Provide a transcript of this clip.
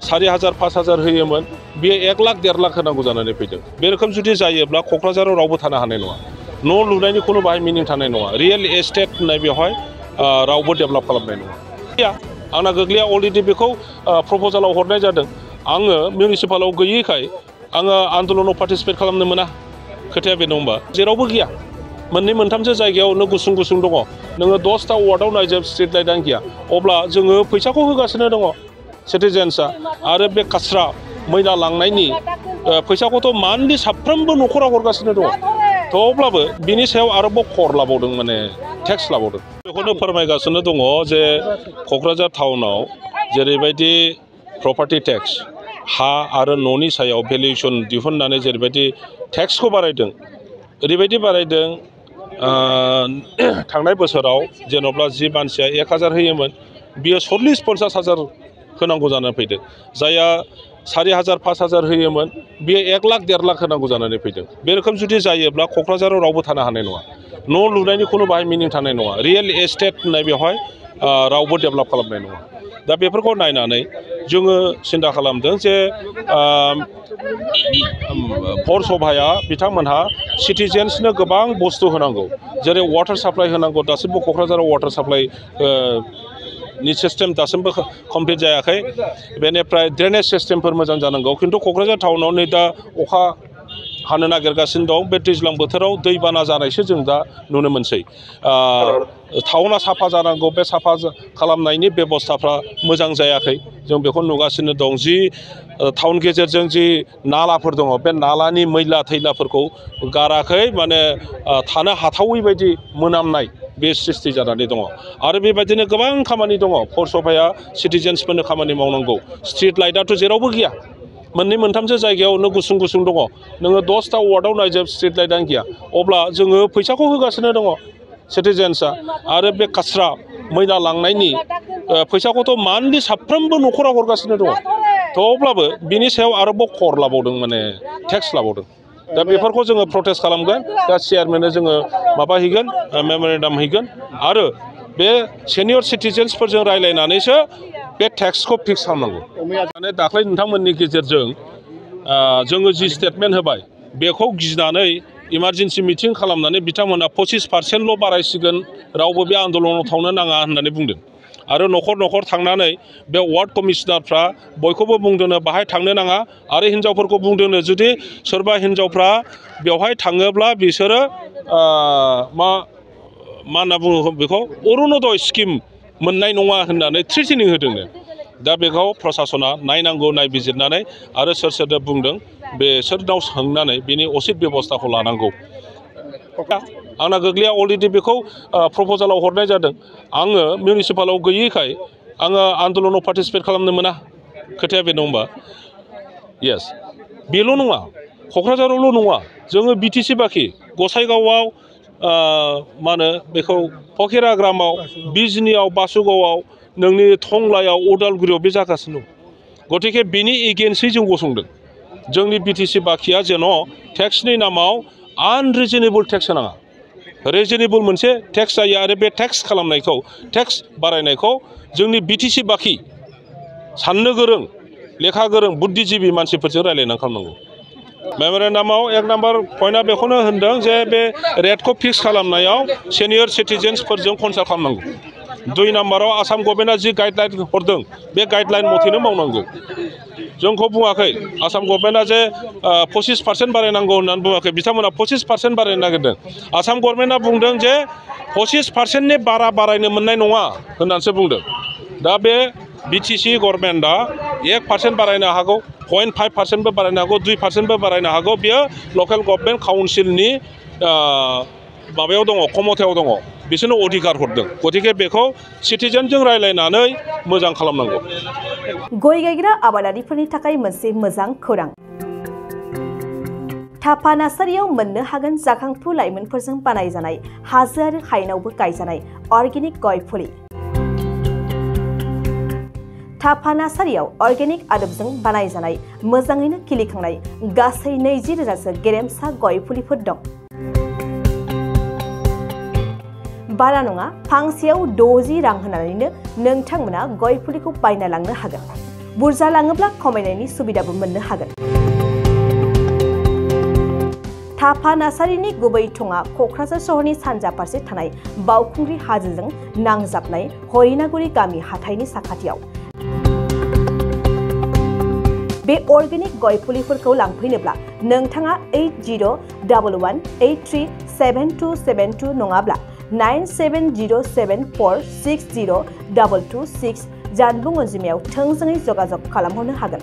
4,000 5,000 होयोमोन बे 1 लाख 1.5 लाख होनांगौ जानानै फैदों। बे रोखोम जुदि जायोब्ला क'क्राझाराव रावबो थानो हानाय नङा। न' लुनायनि खुनु बाहाय मिनिं थानाय नङा। रियेल एस्टेट होननाय बेवहाय रावबो डेभेलप खालामनाय नङा। आंना गोग्लैया अलरेडि बेखौ प्रप'जालाव हरनाय जादों। आङो मिउनिसिपालाव गैयैखाय आङो आन्दलनाव पार्टिसिपेट खालामनो मोना। खोथाया बे नङा जेरावबो गैया। मोननै मोनथामसो जायगायाव नों गुसुं गुसुं दङ। नोङो 10टा वार्डआव नायजोब स्ट्रिट लाइटआनो गैया। अब्ला जोङो फैसाखौ होगासिनो दङ सिटिजेन्सआ आरो बे काचरा मैला लांनायनि फैसाखौथ' मान्थलि साफ्रोमबो न'खरा हरगासिनो दङ। थ' अब्लाबो बिनि सायाव आरोबाव खर लाबावदों माने टेक्स लाबावदों। बेखौनो फोरमायगासिनो दङ जे क'क्राझार टाउनाव जेरैबायदि प्रपार्टि टेक्स हा आरो न'नि सायाव भेलुएसन दिहुननानै जेरैबायदि टेक्सखौ बारायदों ओरैबायदि बारायदों थांनाय बोसोराव जेन'ब्ला जि मानसिया 1,000 होयोमोन बियो 40-50 हाजार होनांगौ जानानै फैदों। जायहा 4,000 5,000 होयोमोन बियो 1 लाख 1.5 लाख होनांगौ जानानै फैदों। बे रोखोम जुदि जायोब्ला क'क्राझाराव रावबो थानो हानाय नङा। न' लुनायनि खुनु बाहाय मिनिं थानाय नङा। रियेल एस्टेट होननाय बेवहाय रावबो डेभेलप खालामनाय नङा। दा बेफोरखौ नायनानै जोङो सिन्था खालामदों जे पौरसभाया बिथांमोनहा सिटिजेन्सनो गोबां बुस्थु होनांगौ जेरै वाटार साप्लाइ होनांगौ। दासिमबो क'क्राझाराव वाटार साप्लाइ नि सिस्टेम दासिमबो कमप्लिट जायाखै। बेनिफ्राय ड्रेनेज सिस्टेमफोर मोजां जानांगौ। खिन्थु क'क्राझार टाउनाव नै दा अखा हानो नागिरगासिनो दं। बे दैज्लां बोथोराव दैबाना जानायसो जों दा नुनो मोनसै। टाउना साफा जानांगौ। बे साफा खालामनायनि बेबस्थाफ्रा मोजां जायाखै। जों बेखौ नुगासिनो दं। जि टाउन गेजेरजों जि नालाफोर दङ बे नालानि मैला थैलाफोरखौ गाराखै माने थानो हाथावै बायदि मोनामनाय बे सृष्टि जानानै दङ। आरो बेबायदिनो गोबां खामानि दङ। पौरसभाया सिटिजेन्सफोरनो खामानि मावनांगौ। स्ट्रिट लाइटआथ' जेरावबो गैया। मोननै मोनथामसो जायगायाव नों गुसुं गुसुं दङ। नोङो 10टा वार्डआव नायजोब स्ट्रिट लाइटआनो गैया। अब्ला जोङो फैसाखौ होगासिनो दङ सिटिजेन्सआ आरो बे काचरा मैला लांनायनि फैसाखौथ' मान्थलि साफ्रोमबो न'खरा हरगासिनो दङ। थ' अब्लाबो बिनि सायाव आरोबाव खर लाबावदों माने टेक्स लाबावदों। दा बेफोरखौ जोङो प्रटेस्ट खालामगोन। दा चेयारमेननो जोङो माबा हैगोन मेम'रेन्डाम हैगोन आरो बे सिनियर सिटिजेन्सफोरजों रायज्लायनानैसो बे टेक्सखौ फिक्स खालामनांगौ। माने दाख्लै नोंथांमोननि गेजेरजों जोङो जि स्टेटमेन्ट होबाय बेखौ गिनानै इमारजेन्सि मिटिं खालामनानै बिथांमोना 25% बारायसिगोन रावबो बे आन्दलनाव थांनो नाङा होननानै बुंदों। आरो न'खर न'खर थांनानै बे वार्ड कमिशनारफ्रा बयखौबो बुंदोंनो बाहाय थांनो नाङा आरो हिन्जावफोरखौ बुंदोंनो जुदि सोरबा हिन्जावफ्रा बेवहाय थाङोब्ला बिसोरो मा होनना बुङो बेखौ अरुण'दय स्किम मोननाय नङा होननानै थ्रेटेनिं होदोंनो। दा बेखौ प्रसासना नायनांगौ नायबिजिरनानै आरो सोर सोरनो बुंदों बेसोरनाव सोंनानै बिनि उचित बेबस्थाखौ लानांगौ। आंना गोग्लैया अलरेडि बेखौ प्रप'जालाव हरनाय जादों। आङो मिउनिसिपालाव गैयैखाय आङो आन्दलनाव पार्टिसिपेट खालामनो मोना। खोथाया बे नङा येस बेल' नङा क'क्राझारावल' नङा जोङो बिटिसि बाखि गसाइगावआव मा होनो बेखौ फकिराग्रामाव बिजनियाव बासुगावआव नोंनि टंलायाव उदालगुरियाव बे जागासिनो दं। गतिके बेनि एगेन्स्टै जों गसंदों। जोंनि बिटिसि बाखिया जेन' टेक्सनि नामाव आनरिजनेबल टेक्स होनाङा। रिजनेबल मोनसे टेक्स जायो आरो बे टेक्स खालामनायखौ टेक्स बारायनायखौ जोंनि बिटिसि बाखि साननो गोरों लेखा गोरों बुद्धिजिबि मानसिफोरजों रायज्लायनानै खालामनांगौ। मेम'रेन्डामाव 1 नाम्बार पइन्टआ बेखौनो होनदों जे बे रेटखौ फिक्स खालामनायाव सिनियर सिटिजेन्सफोरजों कनसाल्ट खालामनांगौ। 2 नाम्बाराव आसाम गभर्नमेन्टआ जि गाइडलाइन हरदों बे गाइडलाइन मथेनो मावनांगौ। जोंखौ बुङाखै आसाम गभर्नमेन्टआ जे 25% बारायनांगौ होननानै बुङाखै। बिथांमोना 25% बारायनो नागिरदों। आसाम गभर्नमेन्टआ बुंदों जे 25%नि बारा बारायनो मोननाय नङा होननानैसो बुंदों। दा बे बिटिसि गभर्नमेन्टआ 1% बारायनो हागौ 0.5%बो बारायनो हागौ 2%बो बारायनो हागौ। बेयो लकेल गभर्नमेन्ट काउन्सिलनि माबायाव दङ खमथायाव दङ बिसोरनो अधिकार हरदों। गतिके बेखौ सिटिजेनजों रायज्लायनानै मोजां खालामनांगौ। गय गायग्रा आबादारिफोरनि थाखाय मोनसे मोजां खौरां। थाफा नार्सारियाव मोननो हागोन जाखांफु लाइमोनफोरजों बानायजानाय हाजो आरो हायेनावबो गायजानाय अर्गेनिक गय फुलि। थाफा नार्सारियाव अर्गेनिक आदबजों बानायजानाय मोजाङैनो खिलिखांनाय गासै 20,000सो गेरेमसा गय फुलिफोर दं। बारा नङा फांसेयाव 60 रां होनानैनो नोंथांमोना गय फुलिखौ बायना लांनो हागोन। बुरजा लाङोब्ला खमायनायनि सुबिदाबो मोननो हागोन। थाफा नार्सारिनि गुबै थङा क'क्राझार सहरनि सानजा फारसे थानाय बावखुंग्रि हाजोजों नांजाबनाय हरिनागुरि गामि हाथाइनि साखाथियाव। बे अर्गेनिक गय फुलिफोरखौ लांफैनोब्ला नोंथाङा 8011837272 नङाब्ला 9707460226 जानबुं अनजिमायाव थोंजोङै जगाजग खालामहरनो हागोन।